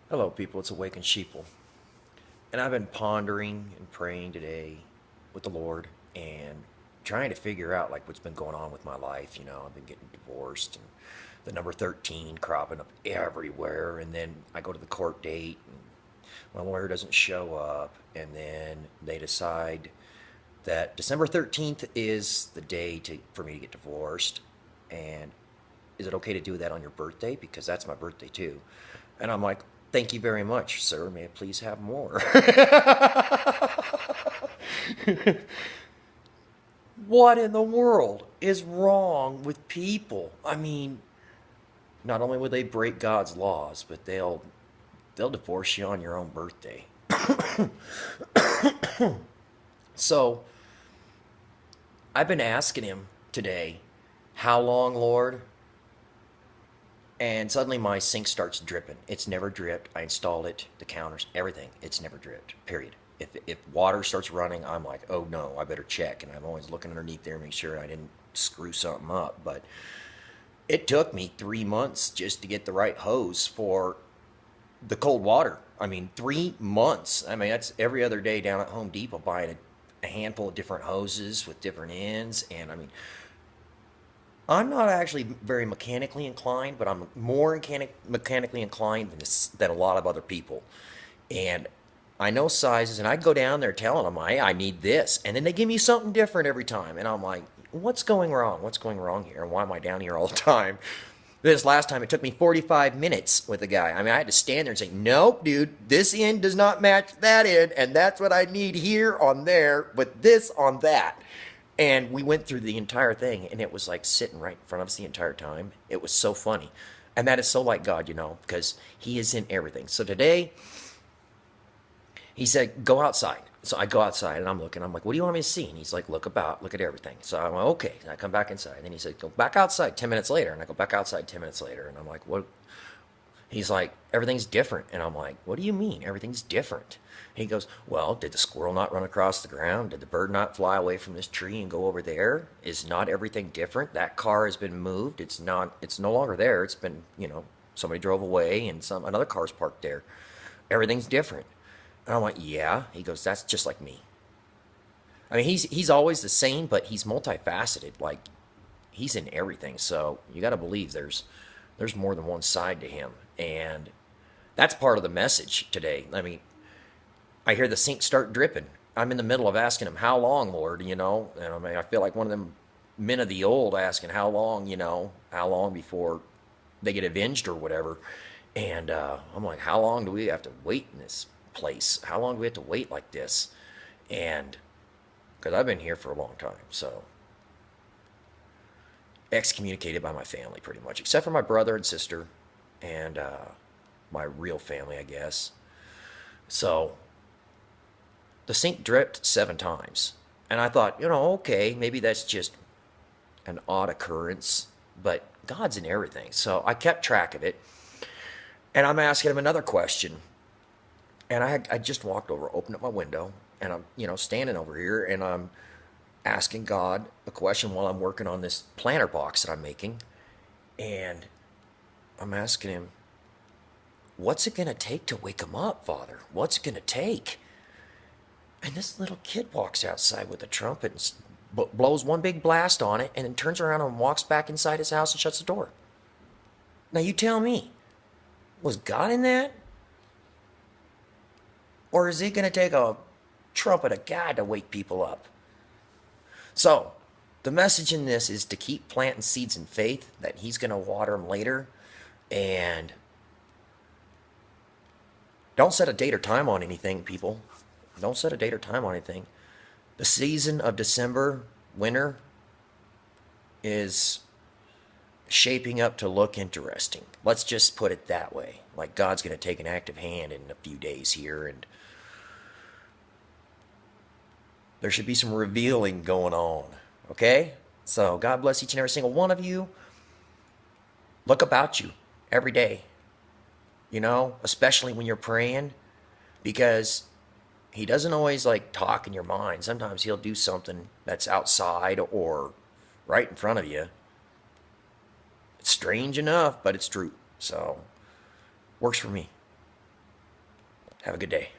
Hello, people. It's Awakened Sheeple. And I've been pondering and praying today with the Lord and trying to figure out like what's been going on with my life. I've been getting divorced and the number 13 cropping up everywhere. And then I go to the court date and my lawyer doesn't show up. And then they decide that December 13th is the day for me to get divorced. And is it okay to do that on your birthday? Because that's my birthday too. And I'm like, thank you very much, sir. May I please have more? What in the world is wrong with people? I mean, not only will they break God's laws, but they'll divorce you on your own birthday. So I've been asking him today, how long, Lord? And suddenly my sink starts dripping. It's never dripped. I installed it, the counters, everything. It's never dripped, period. If water starts running, I'm like, oh no, I better check. And I'm always looking underneath there, make sure I didn't screw something up. But it took me 3 months just to get the right hose for the cold water. I mean, 3 months. I mean, that's every other day down at Home Depot buying a handful of different hoses with different ends. And I mean, I'm not actually very mechanically inclined, but I'm more mechanically inclined than a lot of other people. And I know sizes, and I go down there telling them, I need this. And then they give me something different every time. And I'm like, what's going wrong? What's going wrong here? And why am I down here all the time? This last time, it took me 45 minutes with a guy. I mean, I had to stand there and say, nope, dude, this end does not match that end. And that's what I need here on there, but this on that. And we went through the entire thing, and it was like sitting right in front of us the entire time. It was so funny. And that is so like God, because He is in everything. So today, He said, go outside. So I go outside, and I'm looking. I'm like, what do you want me to see? And He's like, look about, look at everything. So I'm like, okay. And I come back inside. And then He said, go back outside 10 minutes later. And I go back outside 10 minutes later. And I'm like, what? He's like, everything's different. And I'm like, what do you mean everything's different? He goes, well, did the squirrel not run across the ground? Did the bird not fly away from this tree and go over there? Is not everything different? That car has been moved. It's no longer there. It's been, somebody drove away and another car's parked there. Everything's different. And I'm like, yeah. He goes, that's just like me. I mean, he's always the same, but he's multifaceted. Like, he's in everything. So you got to believe there's more than one side to him. And that's part of the message today. I mean, I hear the sink start dripping. I'm in the middle of asking him, how long, Lord, And I mean, I feel like one of them men of the old asking how long, how long before they get avenged or whatever. And I'm like, how long do we have to wait in this place? How long do we have to wait like this? And because I've been here for a long time, so excommunicated by my family pretty much, except for my brother and sister and my real family, I guess. So the sink dripped 7 times. And I thought, okay, maybe that's just an odd occurrence, but God's in everything. So I kept track of it. And I'm asking him another question. And I just walked over, opened up my window, and I'm, standing over here, and I'm asking God a question while I'm working on this planter box that I'm making. And I'm asking him, what's it going to take to wake him up, Father? What's it going to take? And this little kid walks outside with a trumpet and blows one big blast on it and then turns around and walks back inside his house and shuts the door. Now you tell me, was God in that? Or is it going to take a trumpet of God to wake people up? So, the message in this is to keep planting seeds in faith that He's going to water them later. And don't set a date or time on anything, people. Don't set a date or time on anything. The season of December, winter, is shaping up to look interesting. Let's just put it that way. Like God's going to take an active hand in a few days here, and there should be some revealing going on. Okay? So God bless each and every single one of you. Look about you every day. Especially when you're praying, because He doesn't always like talk in your mind. Sometimes He'll do something that's outside or right in front of you. It's strange enough, but it's true. So, works for me. Have a good day.